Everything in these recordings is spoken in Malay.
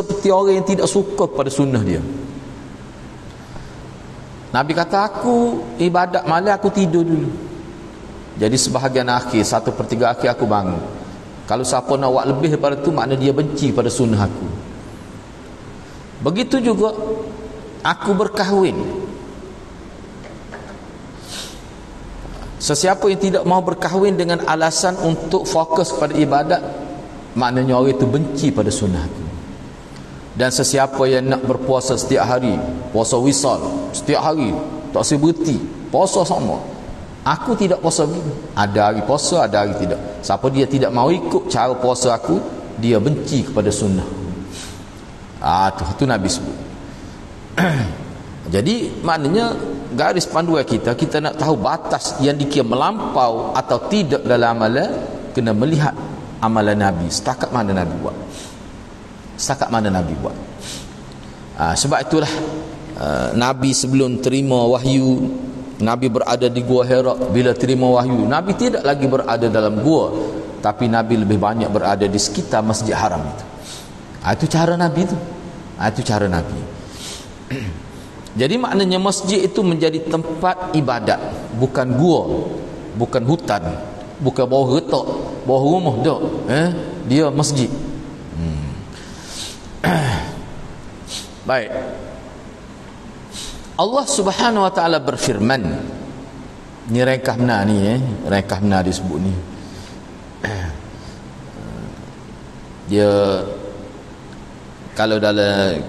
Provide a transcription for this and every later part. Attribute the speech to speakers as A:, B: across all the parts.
A: seperti orang yang tidak suka pada sunnah dia. Nabi kata, aku ibadat malam aku tidur dulu. Jadi sebahagian akhir, 1/3 akhir aku bangun. Kalau siapa nak buat lebih daripada tu, makna dia benci pada sunnah aku. Begitu juga aku berkahwin. Sesiapa yang tidak mau berkahwin dengan alasan untuk fokus pada ibadat, maknanya orang itu benci pada sunnah aku. Dan sesiapa yang nak berpuasa setiap hari, puasa wisal setiap hari, tak usah berhenti, puasa sama, aku tidak puasa begitu. Ada hari puasa, ada hari tidak. Siapa dia tidak mau ikut cara puasa aku, dia benci kepada sunnah. Tu Nabi sebut. Jadi maknanya garis panduan kita nak tahu batas yang dikira melampau atau tidak dalam amalan, kena melihat amalan Nabi, setakat mana Nabi buat. Sebab itulah Nabi sebelum terima wahyu, Nabi berada di Gua Hira. Bila terima wahyu, Nabi tidak lagi berada dalam gua, tapi Nabi lebih banyak berada di sekitar Masjid Haram itu. Itu cara Nabi itu. Itu cara Nabi. Jadi maknanya masjid itu menjadi tempat ibadat, bukan gua, bukan hutan, bukan bawah retak, bawah rumah dak. Dia masjid. Baik. Allah Subhanahu wa taala berfirman. Ni rekah benar ni, rekah benar disebut ni. Dia kalau dalam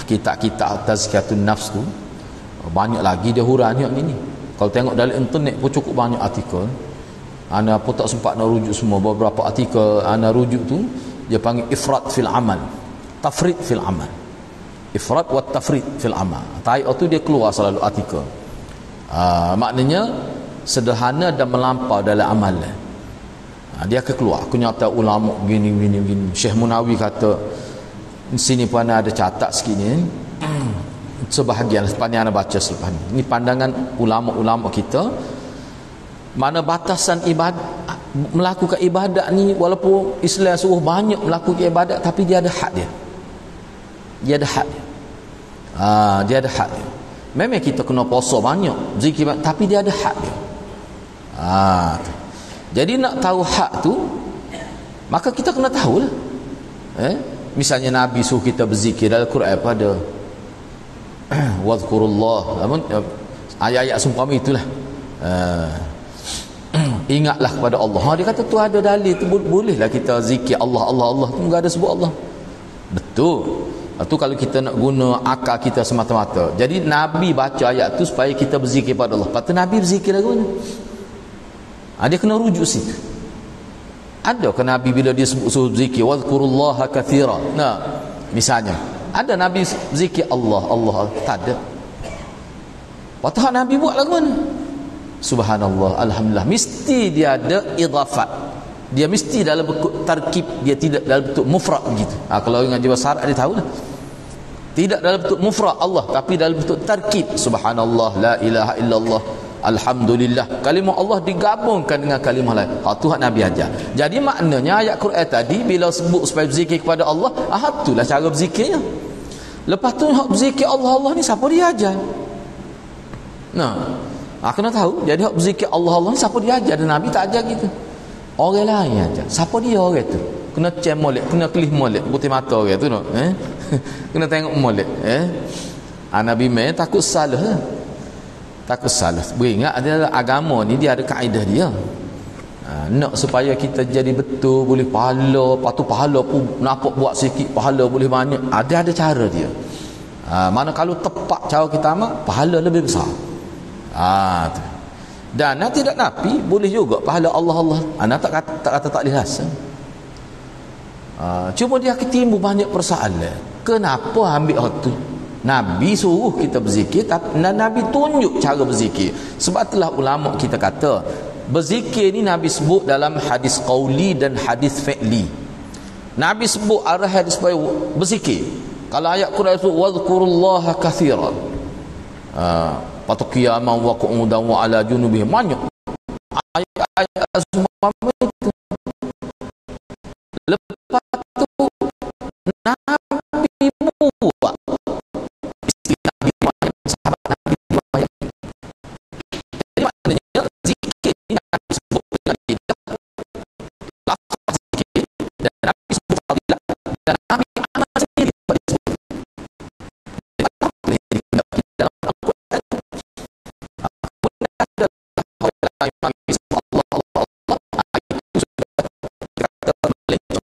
A: kitab-kitab tazkiyatun nafs tu banyak lagi dia huraian ni. Kalau tengok dalam internet pun cukup banyak artikel. Ana pun tak sempat nak rujuk semua. Beberapa artikel ana rujuk tu dia panggil ifrat fil amal, tafrid fil amal. Ifrat wa tafrid fil amal. Taib tu dia keluar selalu artikel. Maknanya sederhana dan melampau dalam amalan. Dia akan keluar. Aku nyata ulama begini. Syekh Munawi kata, sini pun ada catat sikit ni. Sebahagian lepas ni anda baca selepas ni. Ini pandangan ulama-ulama kita. Mana batasan ibadat, melakukan ibadat ni, walaupun Islam suruh banyak melakukan ibadat, tapi dia ada hak dia. Dia ada hak dia. Dia ada hak dia. Memang kita kena puasa banyak, zikir, tapi dia ada hak dia. Jadi nak tahu hak tu, maka kita kena tahulah. Misalnya Nabi suruh kita berzikir dalam Quran pada wadhkurullah, ayat-ayat seumpama itulah. Ingatlah kepada Allah. Dia kata tu ada dalil tu, bolehlah kita zikir Allah tu, enggak ada sebut Allah. Betul. Itu kalau kita nak guna akal kita semata-mata. Jadi Nabi baca ayat tu supaya kita berzikir pada Allah. Lepas tu Nabi berzikir lagu ni. Dia kena rujuk situ. Ada ke Nabi bila dia suruh zikir wadhkurullaha katsira? Nah, misalnya ada Nabi zikir Allah, tak ada. Patut Nabi buat lagu mana? Subhanallah, alhamdulillah. Mesti dia ada idafat. Dia mesti dalam bentuk tarkib, dia tidak dalam bentuk mufrad begitu. Kalau ingat bahasa Arab dia tahu lah. Tidak dalam bentuk mufrad Allah, tapi dalam bentuk tarkib. Subhanallah, la ilaha illallah, alhamdulillah. Kalimah Allah digabungkan dengan kalimah lain. Tuhan Nabi ajar. Jadi maknanya ayat Quran tadi bila sebut supaya berzikir kepada Allah, itulah cara berzikirnya. Lepas tu hak berzikir Allah ni siapa dia ajar? Kena tahu. Jadi hak berzikir Allah ni siapa dia ajar? Dan Nabi tak ajar gitu. Orang lain ajar. Siapa dia orang tu? Kena cek molek, kena kelih molek, putih mata orang tu no. Kena tengok molek. Nabi mai takut salah. Takut salah. Beringat ada agama ni dia ada kaedah dia. Nak supaya kita jadi betul, boleh pahala, patu pahala pun nampak buat sikit, pahala boleh banyak. Ada cara dia. Mana kalau tepat cara kita amal, pahala lebih besar. Tu. Dan tidak nafi boleh juga pahala Allah. Anak tak kata tak boleh rasa. Cuma dia ketimbul banyak persoalan. Kenapa ambil hak tu? Nabi suruh kita berzikir, tapi Nabi tunjuk cara berzikir. Sebab itulah ulama kita kata berzikir ni Nabi sebut dalam hadis qauli dan hadis fi'li. Nabi sebut arah hadis supaya berzikir. Kalau ayat Quran itu wadhkurullaha katsiran, patu qiyamah wa qu'udan wa ala junubihim, banyak ayat-ayat semua itu. Lepas tu Nabi kuat isteri Nabi riwayat, sahabat Nabi riwayat. Jadi maknanya zikir ini Nabi sebut dengan kita lafaz zikir, dan Nabi sebut fadilah, dan Nabi amal sendiri pada sebut. Jadi apa yang dikatakan dalam Al-Quran? Pun ada Allah Allah Allah itu sudah kata melencong daripada ada kata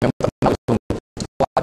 A: sama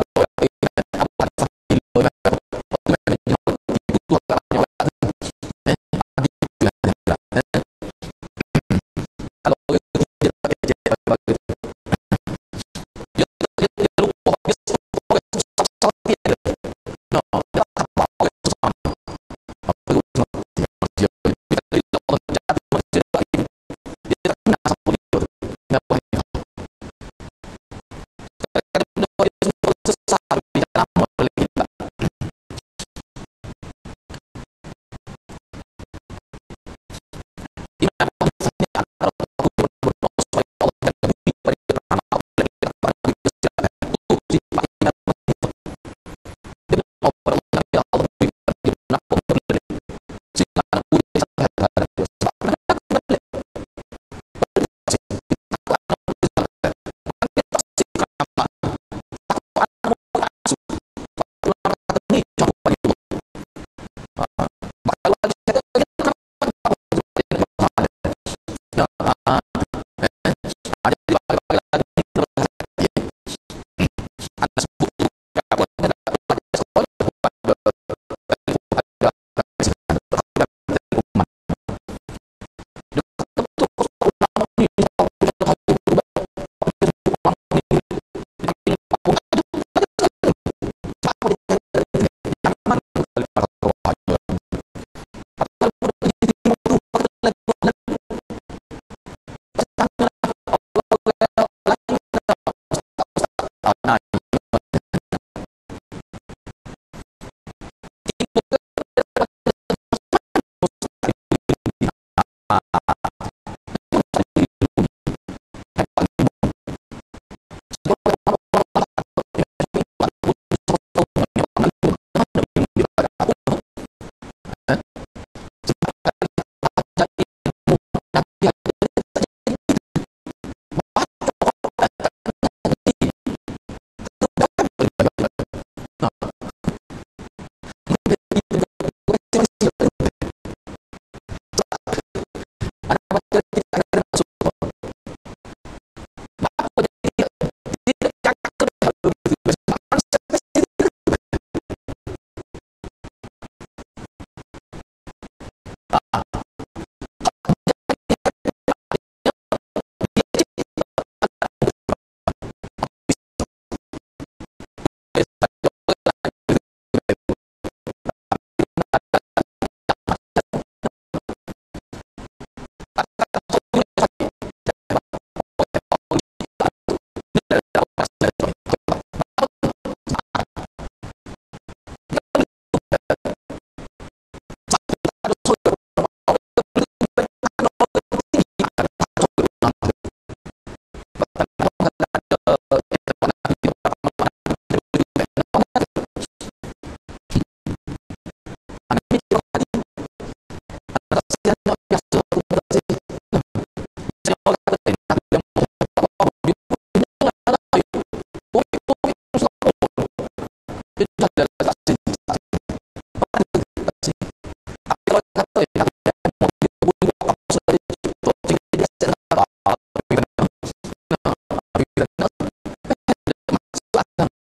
A: agama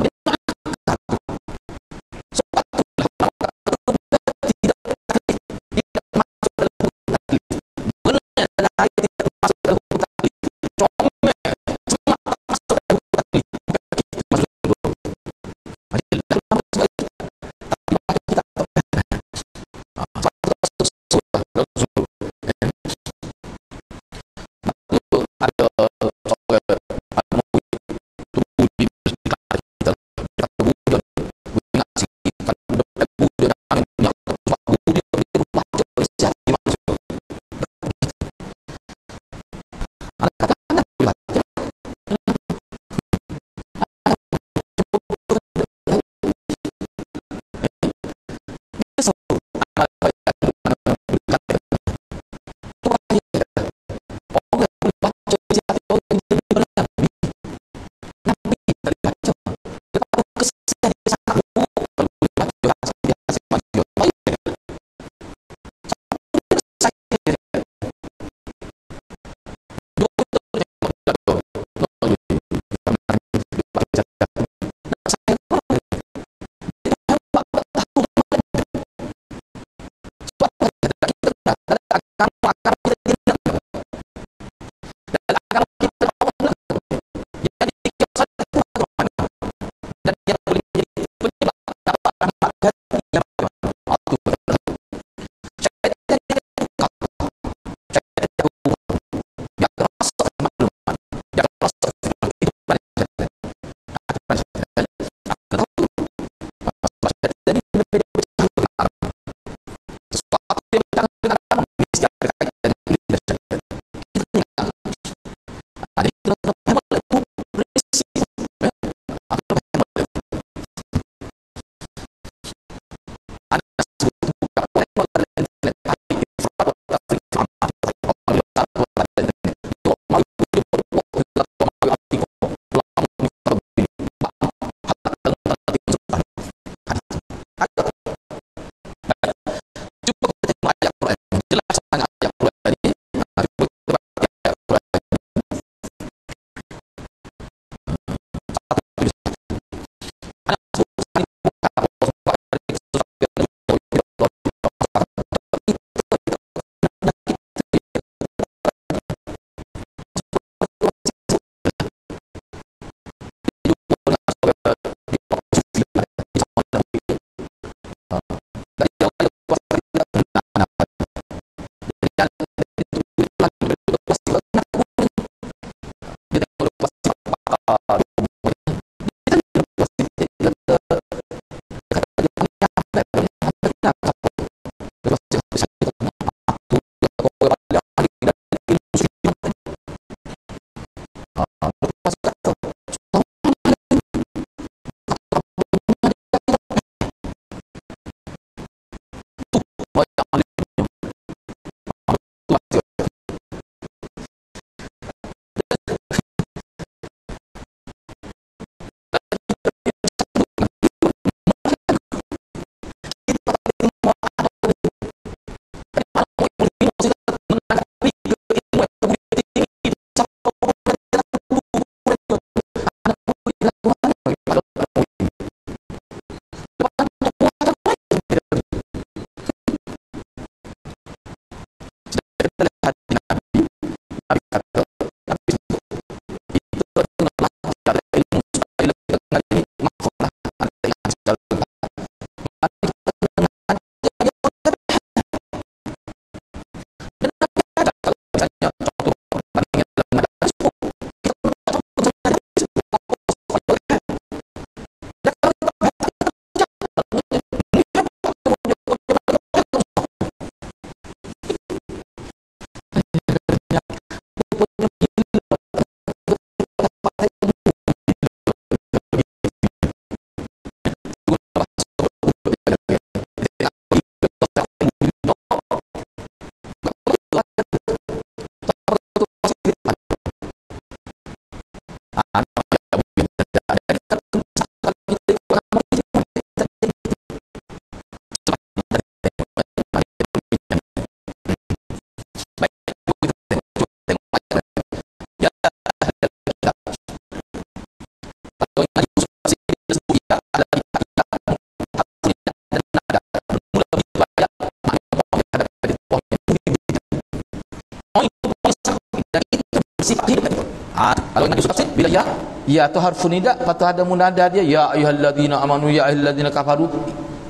A: Kalau nak tafsir bila ya tu harfun nida, patut ada munada dia ya ayyuhalladzina amanu ya ayyuhalladzina kafaru.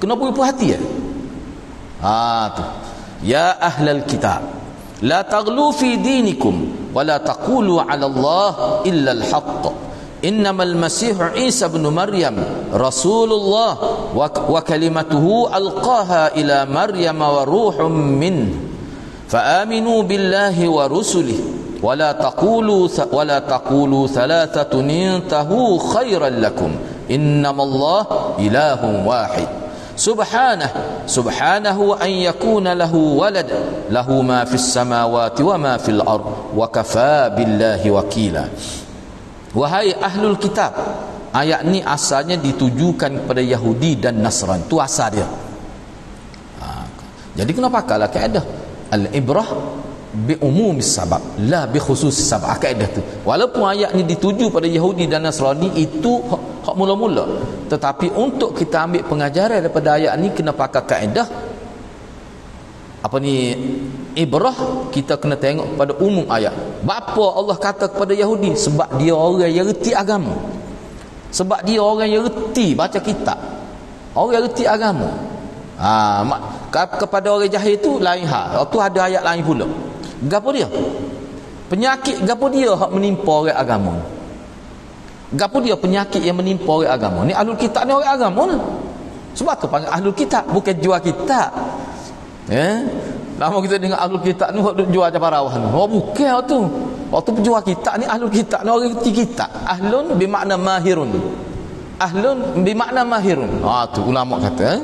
A: Kena punya hati ya. Tu. Ya ahlal kitab la taghlu fi dinikum wa la taqulu 'ala Allah illa al-haqq. Innamal masih Isa ibn Maryam rasulullah wa kalimatuhu alqaha ila Maryam wa ruhum min. Fa aminu billahi wa rusulihi ولا تقولوا ثلاثة انتهوا خيرا لكم إنما الله إله واحد سبحانه أن يكون له ولد له ما في السماوات وما في الأرض وكفى بالله وكيلا. Wahai ahlul kitab, ayat ni asalnya ditujukan kepada Yahudi dan Nasrani. Tu asal dia. Jadi kena pakailah kaedah al-ibrah bi umumis sabab la bi khusus sabab. Kaedah tu walaupun ayat ni dituju pada Yahudi dan Nasrani itu hak mula-mula, tetapi untuk kita ambil pengajaran daripada ayat ni kena pakai kaedah apa ni, ibrah. Kita kena tengok pada umum ayat. Bapa Allah kata kepada Yahudi? Sebab dia orang yang reti agama, sebab dia orang yang reti baca kitab, orang yang reti agama. Kepada orang jahil tu lain hal. Tu ada ayat lain pula. Gapo dia? Penyakit gapo dia hak menimpa orang agama? Gapo dia penyakit yang menimpa orang agama? Ni ahlul kitab ni orang agama ni. Sebab tu panggil ahlul kitab, bukan jual kitab. Lama kita dengar ahlul kitab ni hak jual caparawah ni. Oh bukan tu. Waktu penjual kitab ni ahlul kitab ni orang reti kitab. Ahlun bermakna mahirun. Ahlun bermakna mahirun. Tu ulama kata.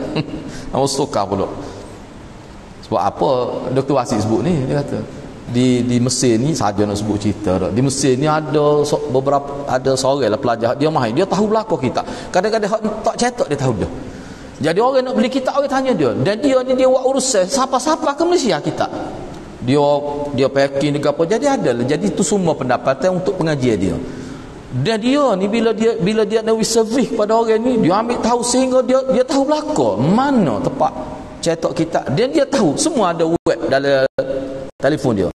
A: Nama suka pula. Sebab apa Dr. Wasit sebut ni, dia kata di Mesir ni saja nak sebut cerita dah. Di Mesir ni ada beberapa, ada seorang lah pelajar, dia mahir, dia tahu belakang kitab. Kadang-kadang tak cetak dia tahu dia. Jadi orang nak beli kitab, orang tanya dia, dan dia ni dia buat urusan siapa-siapa ke Malaysia kitab. Dia packing dia apa, jadi ada lah. Jadi itu semua pendapatan untuk pengajian dia. Dan dia ni bila dia nak servis kepada orang ni, dia ambil tahu sehingga dia tahu belakang mana tempat cetak kitab. Dan dia tahu semua ada web dalam telefon dia.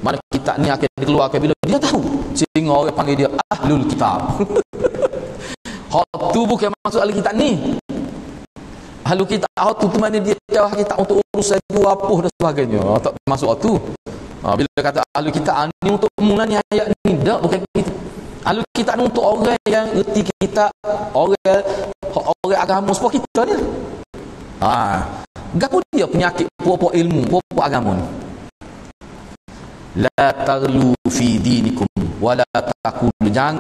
A: Mana kitab ni akan dikeluarkan bila dia tahu. Sehingga orang panggil dia ahlul kitab. Hak tu bukan maksud ahli kitab ni. Ahlul kitab hak tu mana dia jawab kitab untuk urusan jual apa dan sebagainya. Tak masuk tu. Bila kata ahlul kitab ni untuk mulanya ayat ni, tak, bukan gitu. Ahlul kitab ni untuk orang yang reti kitab, orang agama semua kita ni. Gapo dia penyakit puak-puak ilmu, puak-puak agama ni. La taghlu fi dinikum wa la taqulu, jangan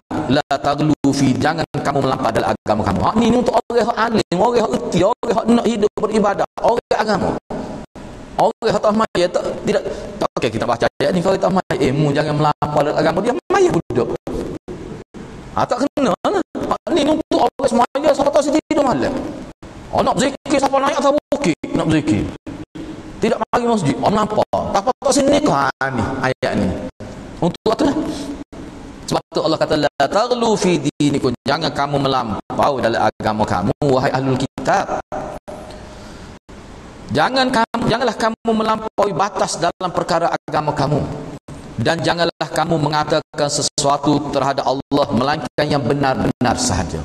A: kamu melampau dalam agama kamu. Hak ni untuk orang hak alim, orang hak reti, orang hak nak hidup beribadah, orang agama. Orang hak tak mai tidak okey kita baca ayat ni, kalau tak mai ilmu jangan melampau dalam agama dia, mai budak. Tak kena lah. Ni untuk orang semaya, siapa tahu sendiri dia malam. Nak berzikir, siapa naik atas bukit nak berzikir, tidak mari masjid, melampau. Tak patut sini kah ni ayat ni. Untuk tu lah. Sebab tu Allah kata la taghlu fi dinikum, jangan kamu melampau dalam agama kamu wahai ahlul kitab. Janganlah kamu melampaui batas dalam perkara agama kamu. Dan janganlah kamu mengatakan sesuatu terhadap Allah melainkan yang benar-benar sahaja.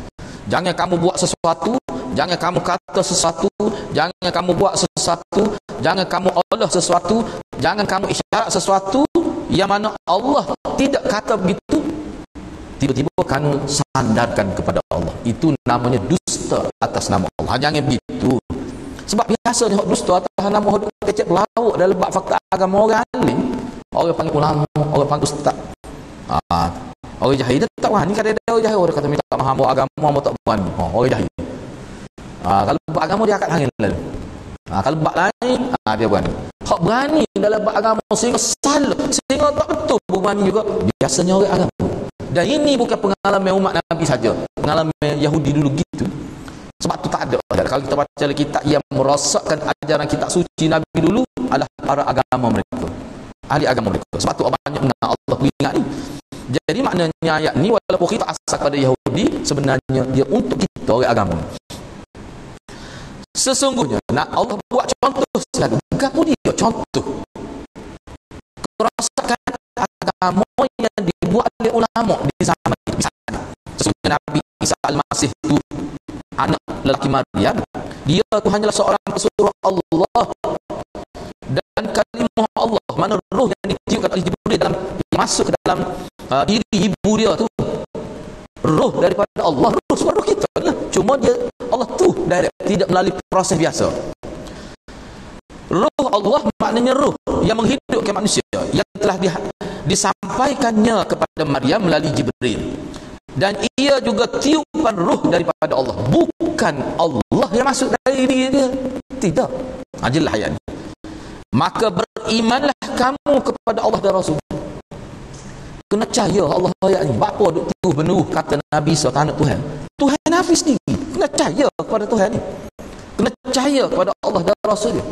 A: Jangan kamu buat sesuatu, jangan kamu kata sesuatu, jangan kamu buat sesuatu, jangan kamu olah sesuatu, jangan kamu isyarat sesuatu yang mana Allah tidak kata begitu, tiba-tiba kamu sandarkan kepada Allah. Itu namanya dusta atas nama Allah. Jangan begitu. Sebab biasa dia dusta atas nama Allah, kecek pelawak dalam bab fakta agama orang alim. Orang panggil ulama, orang panggil ustaz. Orang jahil dia tak berani. Kadang-kadang orang jahil, orang kata minta maaf agama, tak berani. Orang jahil. Kalau bab agama dia akan hangin lalu. Kalau bab lain, dia berani. Hak berani dalam bab agama sehingga salah, sehingga tak betul berani juga, biasanya orang agama. Dan ini bukan pengalaman umat Nabi saja, pengalaman Yahudi dulu gitu. Sebab tu tak ada. Kalau kita baca kitab yang merosakkan ajaran kitab suci Nabi dulu adalah para agama mereka, ahli agama mereka. Sebab tu banyak benar Allah ingat ni. Jadi maknanya ayat ni walaupun kita asal pada Yahudi, sebenarnya dia untuk kita orang agama. Sesungguhnya nak Allah buat contoh selalu. Gapo dia contoh? Kerosakan agama yang dibuat oleh ulama di Nabi Isa Al-Masih itu anak lelaki Maryam, dia tu hanyalah seorang pesuruh Allah dan kalimah Allah, mana roh yang ditiupkan oleh Jibril dalam masuk ke dalam diri ibu dia tu, roh daripada Allah, roh suara kita lah. Cuma dia Allah tu direct, tidak melalui proses biasa. Roh Allah maknanya roh yang menghidupkan manusia, yang telah disampaikannya kepada Maryam melalui Jibril, dan ia juga tiupan roh daripada Allah, bukan Allah yang masuk dari diri dia, tidak. Jelas ayat ni. Maka berimanlah kamu kepada Allah dan Rasul. Kena percaya Allah ayat ni. Bapa duk tuduh benuh kata Nabi Isa anak Tuhan. Tuhan Nabi sendiri kena percaya kepada Tuhan ni, kena percaya kepada Allah dan Rasul dia.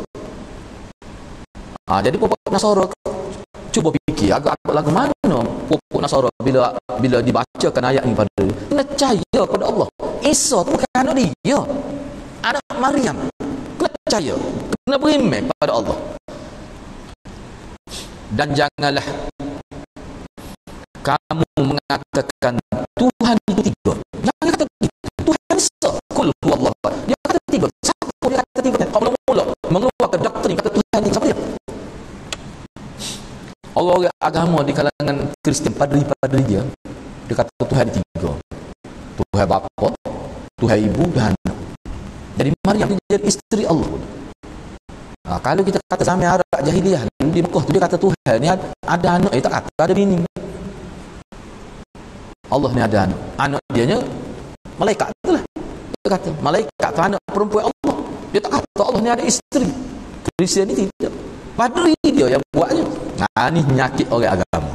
A: Jadi pokok Nasara cuba fikir agak-agak lagu mana pokok Nasara bila dibacakan ayat ni pada dia, kena percaya kepada Allah. Isa tu bukan anak dia, anak Maryam. Kena percaya, kena beriman kepada Allah. Dan janganlah kamu mengatakan Tuhan itu tiga. Jangan kata begitu. Tuhan Isa, kul huwallah. Dia kata tiga. Siapa dia kata tiga? Kalau mula mengeluarkan doktrin kata Tuhan ni, siapa dia? Orang agama di kalangan Kristian, padri-padri dia kata Tuhan tiga. Tuhan bapa, Tuhan ibu dan anak. Jadi Maryam dia jadi isteri Allah. Kalau kita kata zaman Arab jahiliyah di Mekah tu, dia kata Tuhan ni ada anak, tak kata ada bini. Allah ni ada anak. Anak dianya malaikat tu lah. Dia kata malaikat tu anak perempuan Allah. Dia tak kata Allah ni ada isteri. Kristian ni tidak. Padri dia yang buatnya. Ni nyakit orang agama.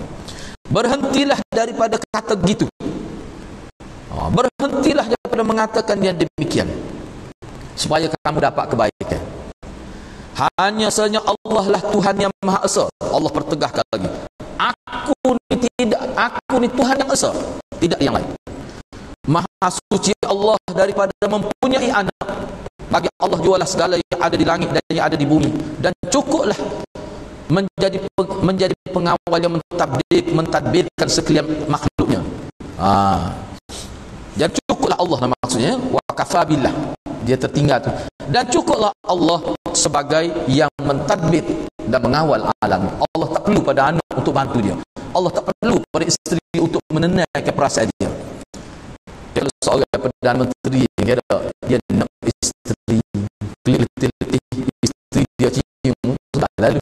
A: Berhentilah daripada kata gitu. Berhentilah daripada mengatakan yang demikian, supaya kamu dapat kebaikan. Hanya sahaja Allah lah Tuhan yang Maha Esa. Allah pertegahkan lagi, aku ni Tuhan yang Esa, tidak yang lain. Maha suci Allah daripada mempunyai anak. Bagi Allah jualah segala yang ada di langit dan yang ada di bumi, dan cukuplah menjadi pengawal yang mentadbirkan sekalian makhluknya. Dan cukuplah Allah maksudnya, wa kafabillah, dia tertinggal tu, dan cukuplah Allah sebagai yang mentadbir dan mengawal alam. Allah tak perlu pada anak untuk bantu dia. Allah tak perlu pada isteri untuk menenangkan perasaan dia. Kalau seorang Perdana Menteri dia nak isteri letih, isteri dia cium lalu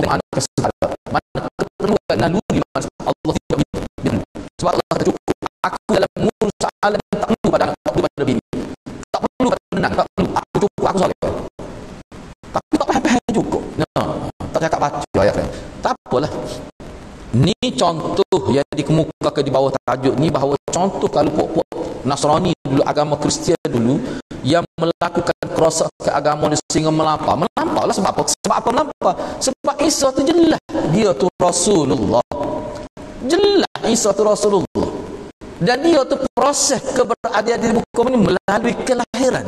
A: anak kesalahan, mana keperluan naluri Allah tidak bimbing. Sebab Allah cukup aku dalam mengurus soalan yang tak perlu pada anak, tak perlu pada bini, tak perlu pada menang, tak perlu, aku cukup, aku soleh. Tapi tak payah cukup. Tak cakap baca ayat kan. Tak apalah. Ni contoh yang dikemukakan di bawah tajuk ni, bahawa contoh kalau pokok Nasrani dulu, agama Kristian dulu, yang melakukan kerosakan agama ni sehingga melampau lah. Sebab apa? Sebab apa melampau? Sebab Isa tu jelas dia tu Rasulullah, jelas Isa tu Rasulullah, dan dia tu proses keberadaan di muka ini melalui kelahiran.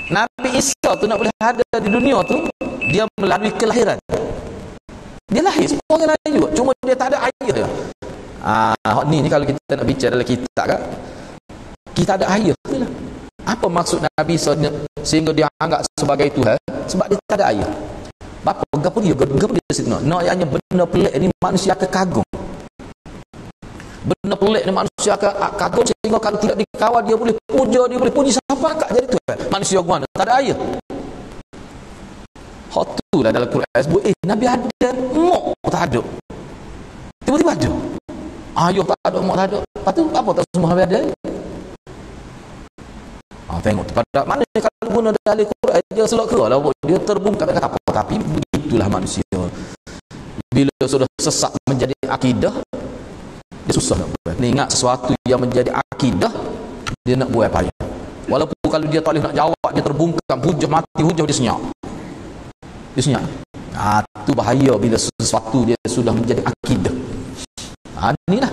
A: Nabi Isa tu nak boleh ada di dunia tu, dia melalui kelahiran. Dia lahir semua orang lain juga, cuma dia tak ada ayah dia. Ni kalau kita nak bicara dalam kitab kan, kita ada ayah lah. Apa maksud Nabi Isa sehingga dia anggap sebagai Tuhan? Sebab dia tak ada ayah. Bapa gapo dia situ. Ayahnya benda pelik ni manusia akan kagum. Benda pelik ni manusia akan kagum, sehingga kalau tidak dikawal dia boleh puja, dia boleh puji siapa akak jadi Tuhan. Manusia mana tak ada ayah. Hotu lah dalam Quran sebut, Nabi ada, mak tak ada. Tiba-tiba ada. Ayah tak ada, mak tak ada. Lepas tu apa tak semua Nabi ada? Tengok pada mana kalau guna dalil Quran dia selok ke lah, dia terbungkam kata apa. Tapi begitulah manusia. Bila sudah sesak menjadi akidah, dia susah nak buat. Ni ingat sesuatu yang menjadi akidah, dia nak buat apa ya? Walaupun kalau dia tak boleh nak jawab, dia terbungkam, hujah mati, hujah dia senyap. Itu bahaya bila sesuatu dia sudah menjadi akidah. Inilah.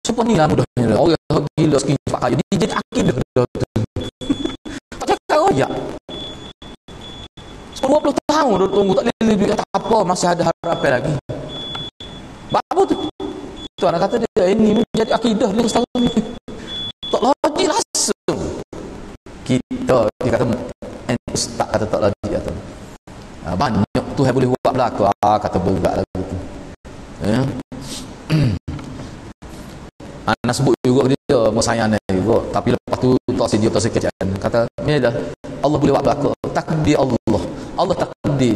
A: Seperti inilah mudahnya orang gila skin cepat kaya, dia jadi akidah dah tu. Tak cakap royak 20 tahun tahun dah tunggu tak boleh duit, kata apa, masih ada harapan lagi. Apa tu? Tu anak kata dia, ini menjadi akidah dia setahun ni. Tak logik langsung. Kita, dia kata, ustaz kata tak logik kata. Banyak tu yang boleh buat belaka. Kata berat lah tu. Ya. Anak sebut juga dia sayang juga, tapi lepas tu tak sedia tak sekejap kata ni dah Allah boleh buat belaka, takdir Allah. Allah takdir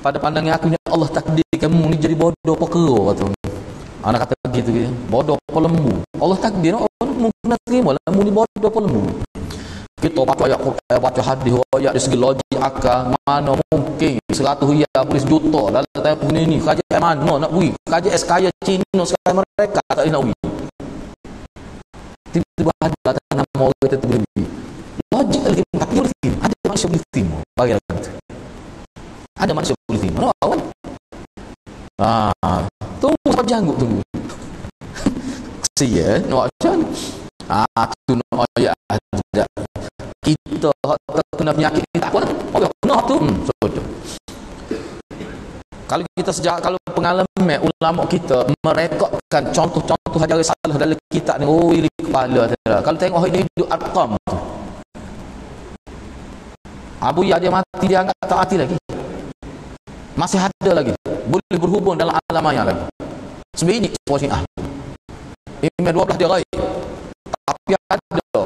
A: pada pandangan aku ni, Allah takdir kamu ni jadi bodoh apa kera kata. Anak kata begitu, bodoh apa lembu. Allah takdir orang mungkin terima lembu ni bodoh apa lembu. Kita baca ayat Quran, baca hadis, ayat dari segi logik akal, mana mungkin 100 riyal boleh juta dalam tahun ni kerajaan mana nak pergi, kerajaan sekaya Cina sekaya mereka tak boleh nak pergi. Tiba-tiba ada tanam orang kata tu boleh pergi. Logik lagi, tapi boleh terima. Ada manusia boleh terima. Bagi lagi tu. Ada manusia boleh terima. Nampak kan? Tunggu sampai janggut tunggu. Sia, nampak macam tu nak ayat ada. Kita kena penyakit ni tak apa. Oh, kena tu. Betul. Kalau kita kalau pengalaman ulama kita merekodkan contoh-contoh ajaran salah dalam kitab ni, oh ini kepala dia. Kalau tengok hidup Arqam tu, Abu Ya dia mati, dia anggap tak mati lagi, masih ada lagi, boleh berhubung dalam alam maya lagi. Sebenarnya ini Syiah Imam 12 dia raih, tapi ada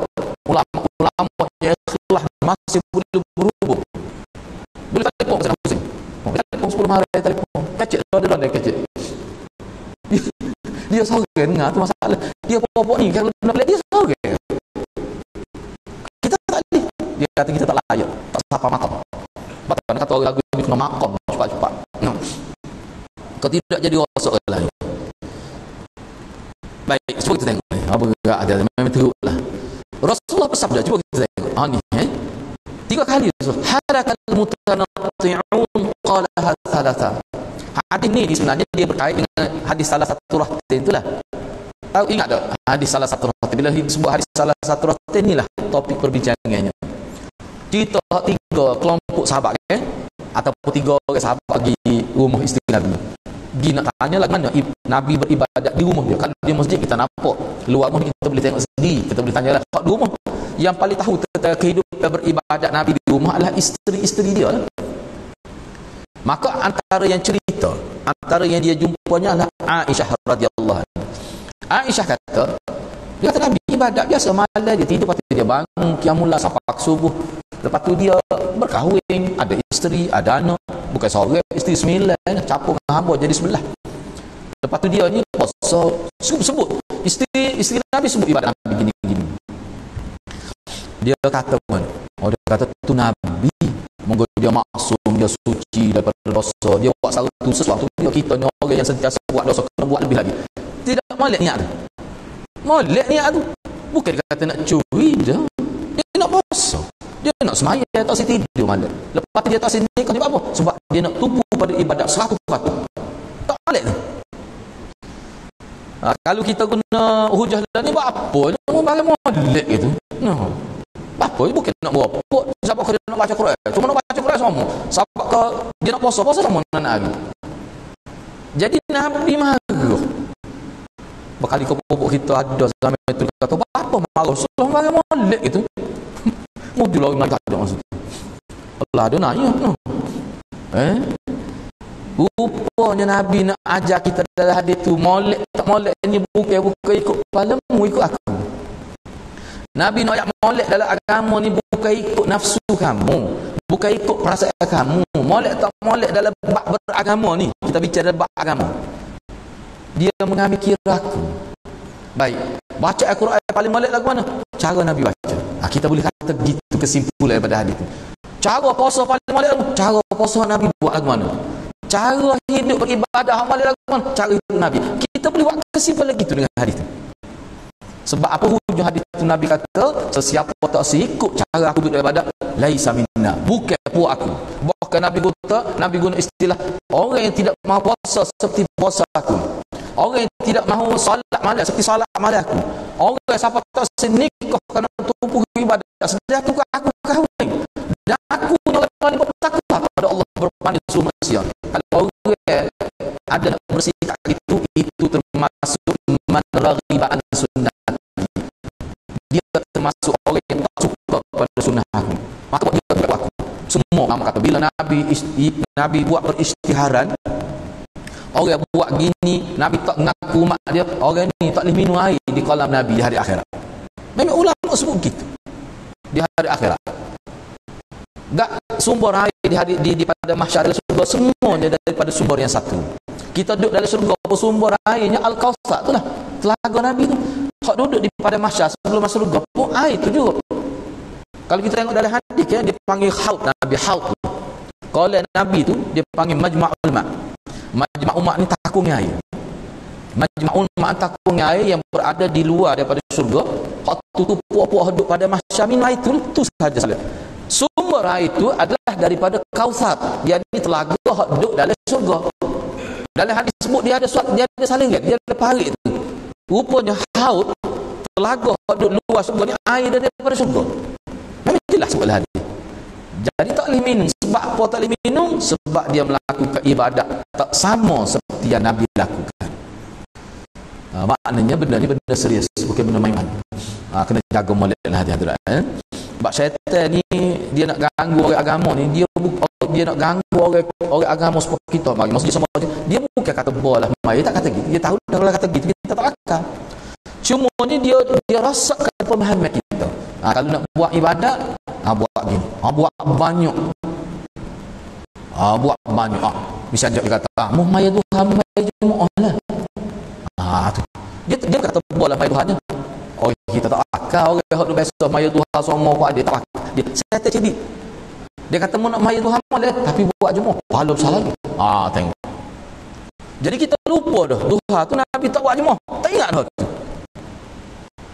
A: ulama-ulama yang ikhlas masih boleh berhubung, boleh telefon saya pusing. Telefon 10 hari telefon. Kecil ronda kecil. Dia sorang dengar tu masalah. Dia popok ni kalau nak lihat dia sorang. Kita tak boleh. Dia kata kita tak layak. Tak sapa makam. Bahkan kata orang lagu ni kena makam cepat-cepat. Kau tidak jadi rosak orang lain. Baik, cuba kita tengok ni. Apa enggak ada memang teruklah. Rasulullah bersabda, cuba kita tengok. Ni 3 kali Rasul. Harakal mutanatti'un qalaha thalatha. Hadis ni sebenarnya dia berkait dengan hadis salah satu rahtin itulah. Tahu ingat tak hadis salah satu rahtin? Bila sebut hadis salah satu rahtin inilah topik perbincangannya. Cerita 3 kelompok sahabat ataupun 3 orang sahabat pergi rumah isteri Nabi. Pergi nak tanya lah mana Nabi beribadat di rumah dia. Kalau dia masjid kita nampak, luar rumah kita boleh tengok sendiri, kita boleh tanya lah. Kalau di rumah yang paling tahu tentang kehidupan beribadat Nabi di rumah adalah isteri-isteri dia lah. Maka antara yang cerita, antara yang dia jumpanya adalah Aisyah radhiyallahu anha. Aisyah kata, dia kata Nabi ibadat biasa, malam dia tidur, lepas tu dia bangun qiyamul lail sampai subuh. Lepas tu dia berkahwin, ada isteri, ada anak, bukan seorang, isteri 9, capur dengan hamba jadi 11. Lepas tu dia ni puasa, sebut isteri Nabi sebut ibadat Nabi gini-gini. Dia kata mana? Oh, dia kata tu Nabi, moga dia maksum, dia suci daripada dosa. Dia buat satu sesuatu, kita ni orang yang sentiasa buat dosa, kena buat lebih lagi. Tidak molek niat tu. Molek niat tu. Bukan dia kata nak curi dia. Dia nak puasa. Dia nak semaya, dia tak asyik tidur malam. Lepas tu dia tak asyik nikah, sebab apa? Sebab dia nak tumpu pada ibadat 100%. Tak molek tu. Kalau kita guna hujah ni, buat apa? Dia bagi molek gitu. Apa bukan nak berapa sebab kau nak baca Quran, cuma nak baca Quran sama sebab kau dia nak puasa sama nak lagi. Jadi Nabi marah berkali kepopok kita ada zaman itu kata apa marah Rasulullah marah molek gitu. Mujul orang nak ada maksud Allah ada nanya rupanya Nabi nak ajar kita dalam hadis tu, molek tak molek ni bukan ikut kepalamu, ikut aku. Nabi nak molek dalam agama ni bukan ikut nafsu kamu, bukan ikut perasaan kamu. Molek tak molek dalam bab beragama ni, kita bicara bab agama, dia mengambil kira aku. Baik, baca Al-Quran paling molek lagu mana? Cara Nabi baca. Kita boleh kata gitu kesimpulan daripada hadis tu. Cara puasa paling molek, cara puasa Nabi buat lagu mana? Cara hidup beribadah molek lagu mana? Cara hidup Nabi. Kita boleh buat kesimpulan gitu dengan hadis tu. Sebab apa hujung hadis itu? Nabi kata, sesiapa tak ikut cara aku beribadat, laisa minna, bukan puak aku. Bahkan Nabi guna istilah, orang yang tidak mahu puasa seperti puasa aku, orang yang tidak mahu salat malam seperti salat malam aku, orang yang siapa tak senikah kerana tumpu ibadat, sedang aku kahwin, dan aku orang yang bertakwa kepada Allah mana suruh manusia. Kalau orang ada nak bersikap itu termasuk man raghiba an sunnah. Dia termasuk orang yang tak suka pada sunnah aku. Maka buat dia tak aku. Semua ulama kata bila Nabi buat peristiharan, orang buat gini, Nabi tak ngaku mak dia, orang ni tak boleh minum air di kolam Nabi di hari akhirat. Memang ulama sebut begitu. Di hari akhirat. Tak sumber air di pada mahsyar dalam surga semuanya daripada sumber yang satu. Kita duduk dalam surga, apa sumber airnya Al-Kautsar itulah. Telaga Nabi tu. Hak duduk di pada mahsyar sebelum masuk surga pun air tu juga. Kalau kita tengok dalam hadis ya, dia panggil haud Nabi, haud. Kalau Nabi tu dia panggil majma'ul ma'. Majma'ul ma' ni takungnya air. Majma'ul ma' takungnya air yang berada di luar daripada surga. Hak tu puak-puak duduk pada mahsyar minum air tu sahaja salah. Sumber air itu adalah daripada Kautsar. Dia ni telaga hak duduk dalam surga. Dalam hadis sebut dia ada salingan, dia ada parit tu. Rupanya haud telaga hak duduk luar surga ni air daripada surga. Memang jelas sebut hadis. Jadi tak boleh minum. Sebab apa tak boleh minum? Sebab dia melakukan ibadat tak sama seperti yang Nabi lakukan. Maknanya benda ni benda serius, bukan benda main-main. Kena jaga molek lah hadirat. Sebab syaitan ni dia nak ganggu orang agama ni, dia nak ganggu orang agama seperti kita. Maksudnya sama dia bukan kata bolah mai, tak kata gitu. Dia tahu dah kalau kata gitu kita tak akal. Cuma ni dia rasakkan pemahaman kita. Kalau nak buat ibadat, buat gini. Buat banyak. Buat banyak. Bisa dia kata, "Mu mai Tuhan, mai Jumaat lah." Tu. Dia kata bolah mai Tuhan. Oh, kita tak akal orang hak biasa maya Tuhan semua buat dia tak akal. Dia saya tak jadi. Dia kata mau nak maya Tuhan boleh tapi buat Jumaat. Pahala besar lagi. Tengok. Jadi kita lupa dah Tuhan tu Nabi tak buat Jumaat. Tak ingat dah tu.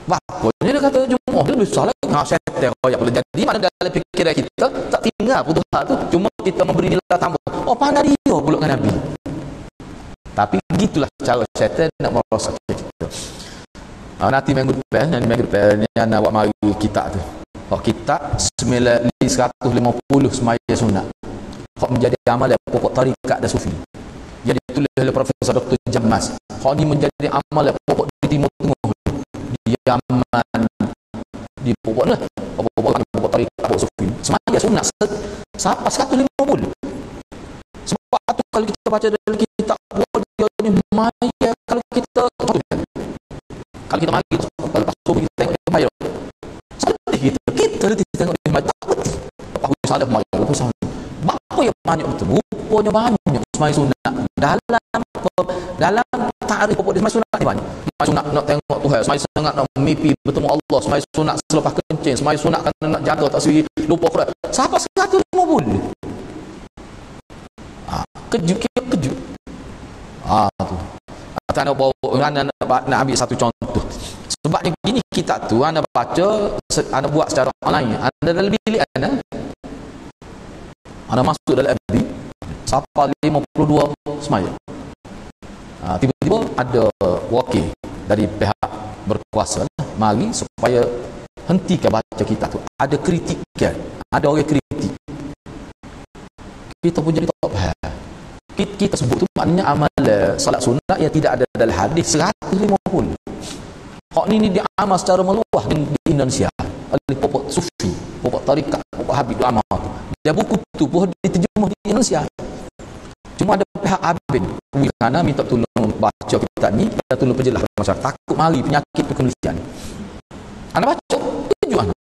A: Bapaknya dia kata Jumaat dia besar lagi. Syaitan royak pula. Jadi mana dalam fikiran kita tak tinggal pun Tuhan tu, cuma kita memberi nilai tambah. Pandai dia pula dengan Nabi. Tapi gitulah cara syaitan nak merosakkan kita. Nanti minggu depan ni anak buat mari kitab tu. Kitab 150 semaya sunat. Menjadi amal pokok tarikat dan sufi. Jadi ditulis oleh Profesor Dr. Jammas. Ni menjadi amal pokok di Timur Tengah. Di Yaman, di pokok tarikat, pokok sufi. Semaya sunat sampai 150. Sebab tu kalau kita baca dalam kitab dia ni maya kalau kita kita mari lepas tu kita tengok dia maya seperti kita tengok dia maya tak betul apa salah maya apa salah apa yang banyak betul rupanya banyak semai sunat dalam takrif pokok dia semai sunat ni banyak semai sunat nak tengok Tuhan semai sunat nak mimpi bertemu Allah semai sunat selepas kencing semai sunat kerana nak jaga tak suri lupa Quran siapa 150 kejut tu tak nak bawa nak ambil satu contoh. Sebabnya gini kita tu anda baca, anda buat secara online, anda dalam bilik anda masuk dalam FB sampai 52 semaya. Tiba-tiba ada wakil dari pihak berkuasa mari supaya hentikan baca kita tu. Ada kritikan, ada orang kritik. Kita pun jadi tak faham. Kita sebut tu maknanya amal salat sunat yang tidak ada dalam hadis 150. Hak ni dia amal secara meluas di Indonesia oleh pokok sufi, pokok tarikat, pokok Habib Amal. Dia buku tu pun diterjemah di Indonesia. Cuma ada pihak Abin kerana minta tolong baca kitab ni dan tolong perjelas masyarakat. Takut mari penyakit penelitian. Anda baca, tujuh anak.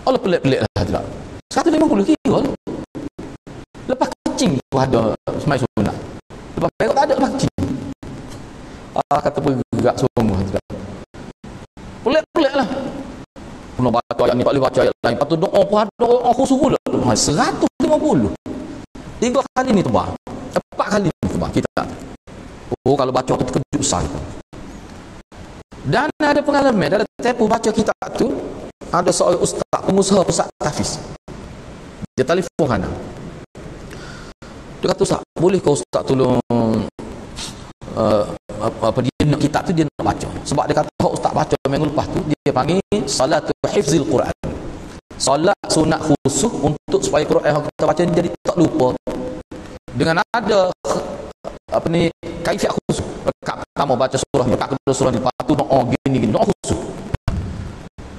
A: Allah pelik-pelik lah tidak. 150 kilo. Lepas kecing tu ada semai sunat. Lepas perak tak ada lepas kecing. Kata bergerak semua tidak. Pelik-pelik lah. Kena baca ayat ni, tak boleh baca ayat lain. Lepas tu doa pun ada orang khusus pula. 150. 3 kali ni tebal. 4 kali ni tebal kita. Kalau baca tu terkejut besar. Dan ada pengalaman dalam tempoh baca kitab tu, ada seorang ustaz pengusaha pusat tahfiz. Dia telefon kanan. Dia kata, "Ustaz, boleh ke ustaz tolong dia nak kitab tu dia nak baca." Sebab dia kata ustaz baca minggu lepas tu dia panggil salatu hifzil Quran. Solat sunat khusus untuk supaya Quran yang kita baca ni jadi tak lupa. dengan ada apa ni kaifiat khusus. Rekat pertama baca surah, rekat kedua surah ni, lepas tu doa gini khusus.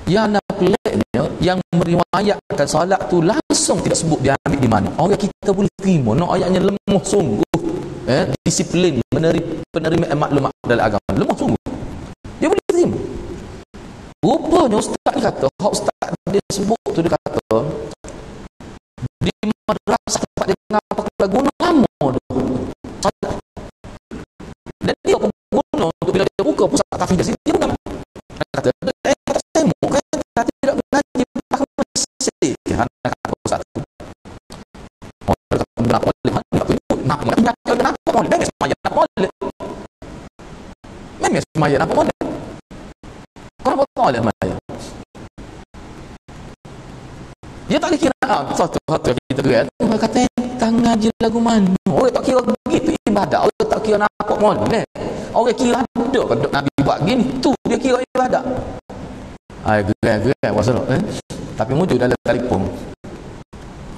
A: Yang nak peliknya, yang meriwayatkan salat tu langsung tidak sebut dia ambil di mana. Orang kita boleh terima, nak ayatnya lemah sungguh. Disiplin penerima maklumat dalam agama lemah sungguh. Dia boleh terima. Rupanya ustaz ni kata, ustaz dia sebut tu, dia kata di madrasah tempat dia ngapa guna lama tu. Dan dia guna untuk bila dia buka pusat tahfiz dia guna. Dia kata, tak tengok kan tidak mengaji bahasa Mesir. Anak kata pusat tu. Orang kata nak boleh nak boleh memang semaya nak boleh. Memang semaya nak boleh. Kau nak boleh semaya. Dia tak kira satu kita gerak. Dia kata tak ngaji lagu mana. Orang tak kira begitu ibadat. Orang tak kira nak boleh. Orang kira ada kan Nabi buat gini tu dia kira ibadat. Gerak wasal tapi muncul dalam telefon.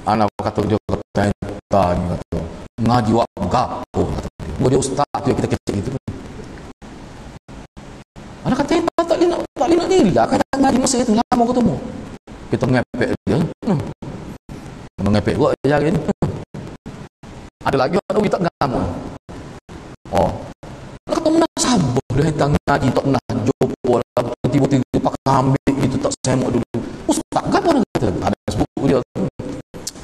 A: Anak kata dia kata tanya kata ngaji wak gapo kata dia. Dia ustaz tu kita kecil gitu. Anak kata tak boleh nak diri lah kadang ngaji masa itu lama ketemu. Kita ngepek dia. Mengepek buat jari ni. Ada lagi orang tak ngamu. Kata mana sabar dia hentak ngaji tak nak jumpa lah. Tiba-tiba pakai ambil itu tak semok dulu. Ustaz kan orang kata ada sebut dia.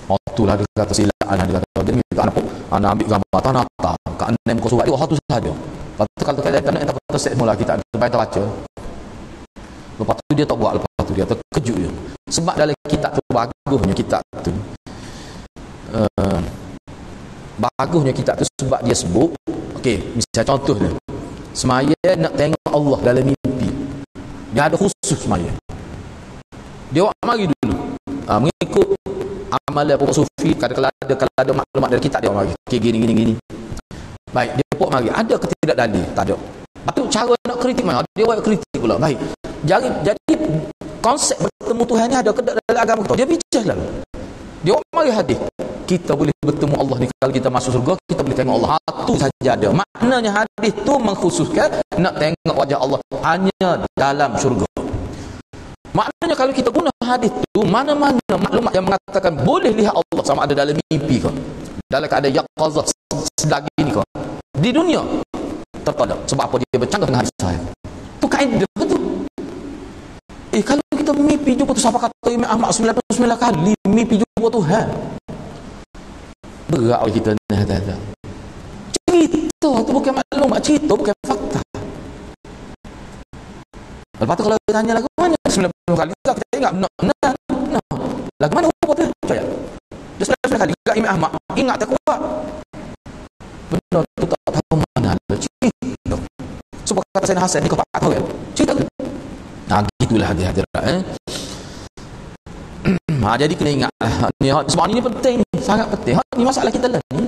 A: Itulah dia kata silaan dia kata dia anak ambil gambar tanah tak kat 6 kau surat dia satu saja. Lepas tu kalau kita tak kata set mula kita terbaik tak baca. Lepas tu dia tak buat, lepas tu dia terkejut je. Sebab dalam kitab tu bagusnya kitab tu. Bagusnya kitab tu sebab dia sebut okey, misalnya contoh dia. Semaya nak tengok Allah dalam mimpi. Dia ada khusus semaya. Dia buat mari dulu. Mengikut amalan pokok sufi kalau ada maklumat dari kitab dia mari. Okey gini. Baik, dia pokok mari. Ada ke tidak dalil? Tak ada. Lepas tu cara nak kritik mana? Dia buat kritik pula. Baik. Jadi konsep bertemu Tuhan ni ada ke dalam agama kita? Dia bincang lah. Dia buat mari hadis. Kita boleh bertemu Allah ni kalau kita masuk surga, kita boleh tengok Allah. Itu saja ada. Maknanya hadis tu mengkhususkan nak tengok wajah Allah hanya dalam syurga. Maknanya kalau kita guna hadis tu, mana-mana maklumat yang mengatakan boleh lihat Allah sama ada dalam mimpi ke, dalam keadaan yaqazah sedagi ni ke, di dunia tertolak. Sebab apa? Dia bercanggah dengan hadis saya. Tu kaedah tu. Kalau kita mimpi jumpa tu, siapa kata Imam Ahmad 99 kali mimpi jumpa Tuhan. Berat oleh kita ni kata. Cerita tu bukan maklumat, cerita bukan fakta. Lepas tu kalau dia tanya lagu mana 90 kali kita ingat no. Lagu mana apa tu? Percaya. Dia 90 kali ingat Imam Ahmad, ingat tak kuat. Benar tu tak tahu mana ada cerita. Sebab kata Sayyidina Hasan ni kau tak tahu kan? Cerita. Nah, gitulah dia jadi kena ingat ni, sebab ni penting, sangat penting. Ni masalah kita lah ni.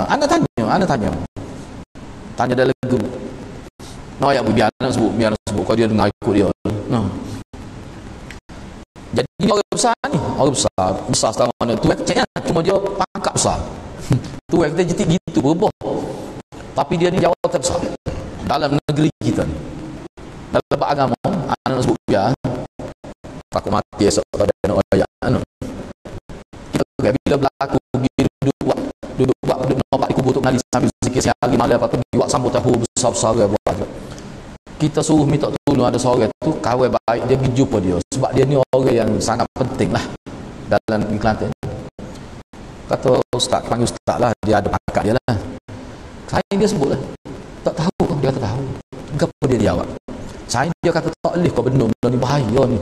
A: Anda tanya dalam guru. No, yang biar sebut kau dia dengar ikut dia. No. Jadi ni orang besar setahun mana tu caknya cuma dia pangkat besar. Tu kita jadi gitu berubah. Tapi dia ni jawatan besar dalam negeri kita ni. Dalam agama anak sebut biar takut mati esok pada nak ayat kita bila berlaku duduk nampak di kubur tu mengalir sambil zikir sehari malam, lepas tu buat sambut tahu besar-besar buat. Kita suruh minta tolong ada seorang tu kawan baik, dia pergi jumpa dia sebab dia ni orang yang sangat penting lah dalam Kelantan. Kata ustaz, panggil ustaz lah, dia ada pangkat dia lah. Saya dia sebut lah, tak tahu, dia kata tahu. Kenapa dia jawab? Saya dia kata tak boleh kau benda ni bahaya ni.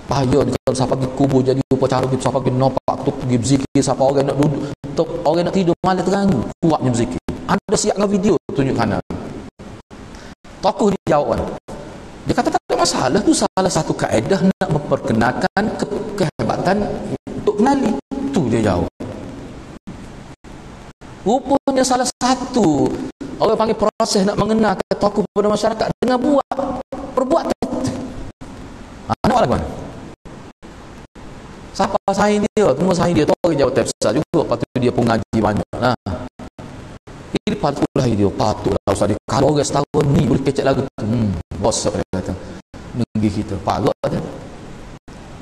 A: Bahaya ni kalau siapa pergi kubur jadi upacara gitu, siapa pergi nampak tu pergi berzikir, siapa orang nak duduk, orang nak tidur malam terganggu, kuatnya berzikir. Anda siap dengan video tunjuk kanan. Tokoh dia jawab. Dia kata tak ada masalah, tu salah satu kaedah nak memperkenalkan kehebatan untuk kenali. Tu dia jawab. Rupanya salah satu orang panggil proses nak mengenalkan tokoh kepada masyarakat dengan buat perbuatan. Nak lagu mana? Siapa saing dia? Tunggu saing dia. Tu orang jawab tak besar juga. Lepas tu dia pun ngaji banyak. Nah. Ini patutlah dia. Patutlah Ustaz. Kalau orang setahun ni boleh kecek lagu tu. Rosak dia kata. Negeri kita. Parut dia.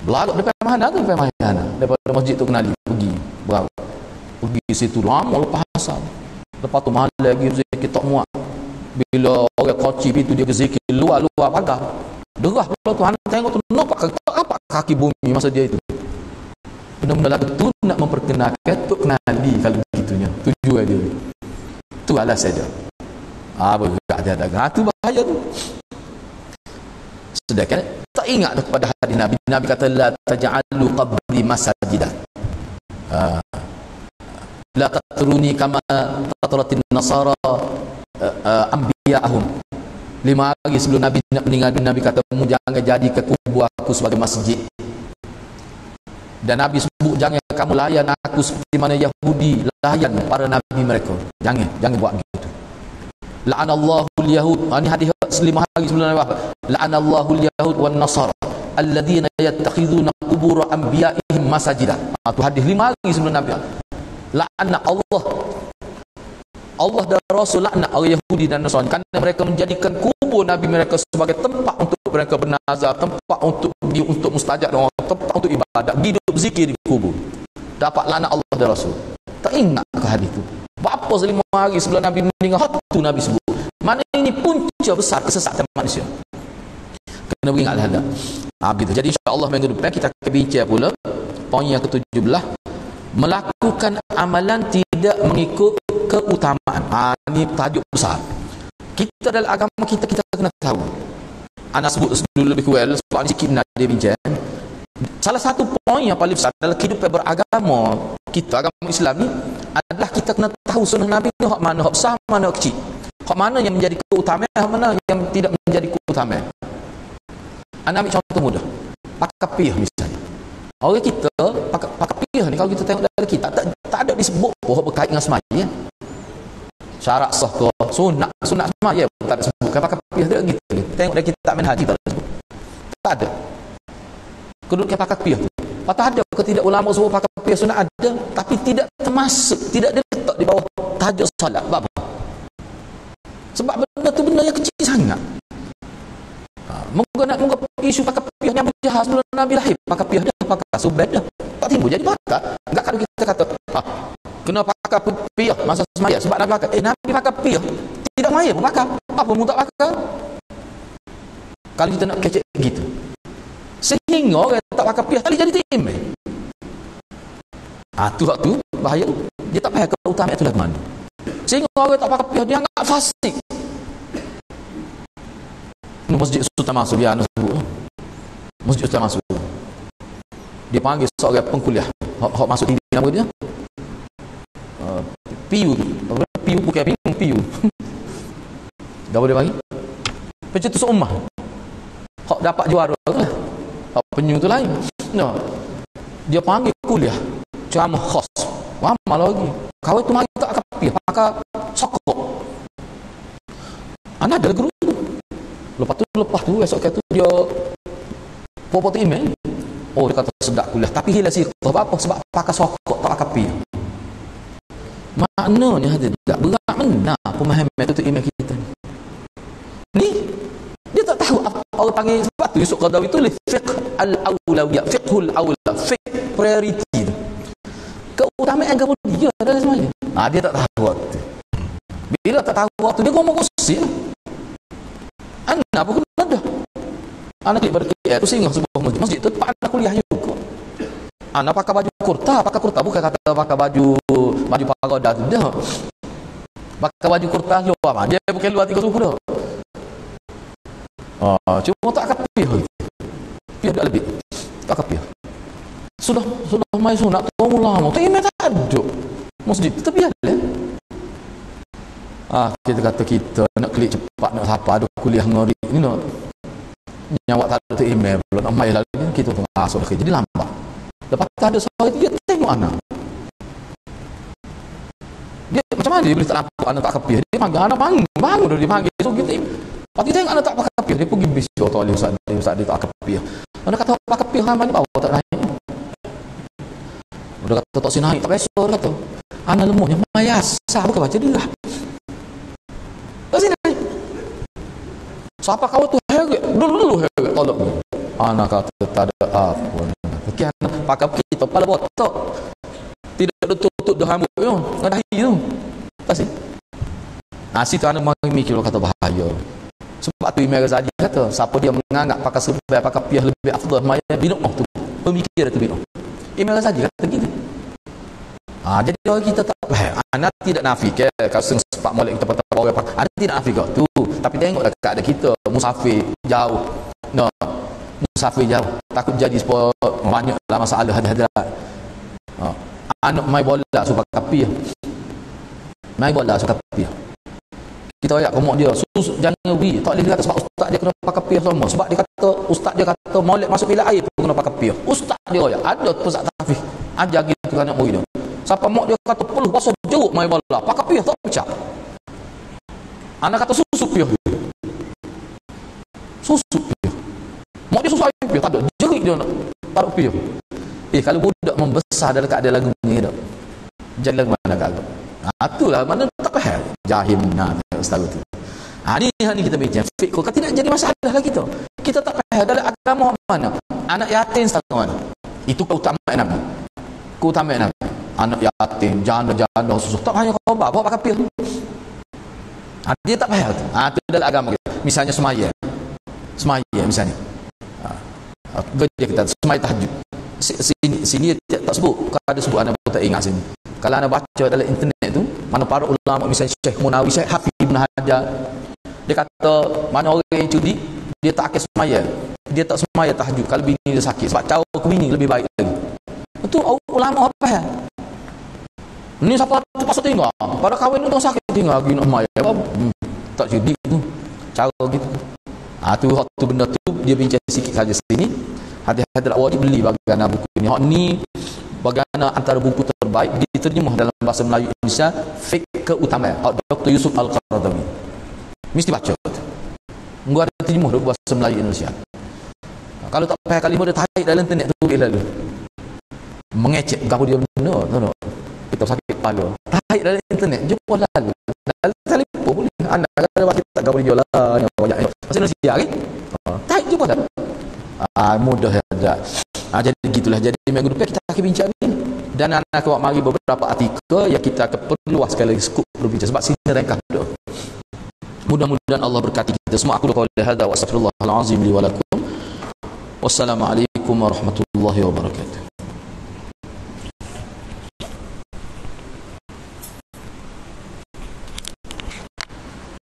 A: Belakang depan mana tu? Depan mana? Daripada masjid tu kenali. Pergi. Berapa? Pergi situ. Lama lepas asal. Lepas tu mahal lagi. Zikir tak muat. Bila orang koci pintu dia ke zikir. Luar pagar. Derah pula tu. Anak tengok tu. Nampak kaki bumi masa dia itu. Benda-benda lagu tu nak memperkenalkan tu kenali kalau begitunya tujuan dia tu alasan dia bergerak dia dagang tu bahaya tu. Sedangkan tak ingat kepada hadis Nabi kata la taj'alu qabri masajidan la tatruni kama tatratin nasara anbiya'ahum. 5 hari sebelum Nabi nak meninggal Nabi kata jangan jadikan kubur aku sebagai masjid. Dan Nabi sebut jangan kamu layan aku seperti mana Yahudi layan para nabi mereka. Jangan buat begitu. La'anallahu al-yahud. Ini hadis 5 hari sebelum Nabi. La'anallahu al-yahud wan nasara alladhina yattakhidhuna qubur anbiya'ihim masajida. Itu hadis 5 hari sebelum Nabi. La'anna Allah dan Rasul laknat orang Yahudi dan Nasrani kerana mereka menjadikan kubur Nabi mereka sebagai tempat untuk mereka bernazar, tempat untuk pergi untuk mustajab doa, tempat untuk ibadat, hidup zikir di kubur. Dapat laknat Allah dan Rasul. Tak ingat ke hadis itu? Berapa 5 hari sebelum Nabi meninggal, tu Nabi sebut. Mana ini punca besar kesesatan manusia. Kena beringatlah anda. Begitu. Jadi insya-Allah minggu depan kita akan bincang pula poin yang ke-17, melakukan amalan tidak mengikut keutamaan. Ini tajuk besar. Kita dalam agama kita kena tahu. Anak sebut dulu lebih kurang sebab ni sikit nak dia bincang. Salah satu poin yang paling besar dalam kehidupan beragama kita, agama Islam ni adalah kita kena tahu sunnah Nabi ni hak mana, hak besar mana, hak kecil. Hak mana yang menjadi keutamaan, hak mana yang tidak menjadi keutamaan. Anak ambil contoh mudah. Pakai piyah misalnya. Orang kita pakai piyah ni kalau kita tengok dalam kita tak ada disebut hak berkait dengan semaya. Syarat sah ke sunat semaya tak ada sebutkan pakai piyah dia gitu. Tengok dari kitab manhaj tak ada sebut. Tak ada. Kedudukan pakai piyah tu. Patut ada ke tidak ulama sebut pakai piyah sunat ada, tapi tidak termasuk, tidak diletak di bawah tajuk solat. Sebab apa? Sebab benda tu benda yang kecil sangat. Moga isu pakai piyah yang berjahas sebelum Nabi lahir. Pakai piyah dah, pakai subad dah. Tak timbul jadi pakai. Enggak kalau kita kata, kena pakai piyah masa semaya sebab Nabi pakai. Nabi pakai piyah. Tidak maya pun pakai. Apa pun tak pakai. Kalau kita nak kecek gitu. Sehingga orang tak pakai piyah tadi jadi timai. Tu waktu bahaya. Dia tak payah keutamaan itu lagu mana. Sehingga orang tak pakai piyah dia anggap fasik. Masjid Sultan Mansur dia anak sebut. Masjid Sultan Mansur. Dia panggil seorang pengkuliah. Hak masuk TV nama dia. PU. PU bukan PU. Dah boleh bagi. Pencetus ummah. Hak dapat juara lah. Hak penyu tu lain. No. Dia panggil kuliah. Ceramah khas. Lama lagi. Kau tu mari tak kapi. Pakai sokok. Anak ada guru. Lepas tu esok kata dia popot email. Dia kata sedap kuliah tapi hilang sirkah. Apa? Sebab pakai sokok tak pakai pi. Maknanya tidak berat mana pemahaman itu email kita ni. Dia tak tahu apa orang panggil sebab tu Yusuf Qaradawi tulis fiqh al-awlawiyah, fiqhul awla, fiqh priority. Keutamaan agama dia adalah semuanya. Dia tak tahu waktu. Bila tak tahu waktu dia ngomong kursi. Anak pun kena dah. Anak klik pada KL tu singgah sebuah masjid tu tempat anak kuliah juga. Anak pakai baju kurta bukan kata pakai baju pagoda tu dah. Pakai baju kurta luar dia bukan luar 3 suku dah. Cuma tak kapih. Piyah tak lebih. Tak kapih. Sudah mai sunat tu lama. Tak ingat tak ada. Masjid tu biar lah. Kita kata kita nak klik cepat nak siapa ada kuliah ngori ni nak nyawak tak ada email belum nak mail lagi kita tu masuk lagi jadi lambat. Lepas tu ada seorang dia tengok anak dia macam mana dia boleh tak nampak anak tak kapih. Dia panggil anak bangun dia panggil so kita lepas tu tengok anak tak pakai kapih dia pergi bisyo tu oleh ustaz dia tak kapih. Anak kata pakai kapih ramai ni bawa tak naik Dia kata tak si naik tak biasa, dia kata anak lemahnya mayasa bukan baca dia lah. Tak si naik. Siapa kau tu heret? Dulu heret tolak ni. Anak kata tak ada apa. Okey anak pakai kita kepala botak. Tidak ada tutup dah rambut tu. Ngadahi tu. Tak si. Situ anak mari mikir kata bahaya. Sebab tu Imam Ghazali kata, siapa dia menganggap pakai serbai, pakai piah lebih afdal maya binok tu. Pemikir tu binok. Imam Ghazali kata gitu. Jadi orang kita tak faham. Anak tidak nafi ke kalau sempat molek kita patah bawa apa. Anak tidak nafi kau tu. Tapi tengoklah keadaan kita musafir jauh. No. Musafir jauh. Takut jadi sebab banyaklah masalah hadrat. Anak main bola supaya kapi. Main bola supaya kapi. Kita ayat komok dia jangan beri tak boleh kata sebab ustaz dia kena pakai piah sama sebab dia kata ustaz dia kata molek masuk bilik air pun kena pakai piah ustaz dia ayat ada pusat tahfiz ajar gitu anak murid dia siapa mak dia kata peluh basuh jeruk main bola pakai piah tak pecah anak kata susu piah mak dia susu air piah tak ada jerit dia nak taruh piah kalau budak membesar dalam keadaan lagu ni tak jadi lagu mana kalau itulah mana tak faham jahil nah ustaz tu. Ni kita bincang fiqh kan tidak jadi masalah lah kita tak faham dalam agama mana anak yatim setengah mana itu keutamaan Nabi anak yatim janda susah tak hanya kau bawa pakai pil dia tak faham tu dalam agama kita misalnya semaya misalnya kerja kita semaya tahajud sini tak sebut kalau ada sebut anak tak ingat sini kalau anda baca dalam internet tu mana para ulama misalnya Syekh Munawi Syekh Hafiz Ibn Hajar dia kata mana orang yang cudi dia tak akan semaya dia tak semaya tahajud kalau bini dia sakit sebab cara ke bini lebih baik lagi itu ulama apa ya ni siapa terpaksa tinggal pada kahwin tu sakit tinggal lagi nak semaya tak cudi tu cara gitu tu waktu benda tu dia bincang sikit saja sini hati-hati wajib beli bagaimana buku ni bagaimana antara buku terbaik diterjemah dalam bahasa Melayu Indonesia Fiqh Keutamaan Dr. Yusuf Al-Qaradawi mesti baca gua ada terjemah dalam bahasa Melayu Indonesia kalau tak payah kalimah dia tarik dalam internet tu dia lalu mengecek gapo dia benar tahu kita sakit kepala tarik dalam internet jumpa lalu dalam telefon boleh anda kalau kita tak gapo dia lah banyak bahasa Indonesia kan tarik jumpa dah mudah saja. Jadi gitulah. Jadi minggu depan kita akan bincang ni. Dan anak awak mari beberapa artikel yang kita akan perluas sekali lagi skop berbincang sebab sini ringkas dah. Mudah-mudahan Allah berkati kita semua. Aku qauli hadza wa astaghfirullahal azim li wa lakum. Wassalamualaikum warahmatullahi wabarakatuh.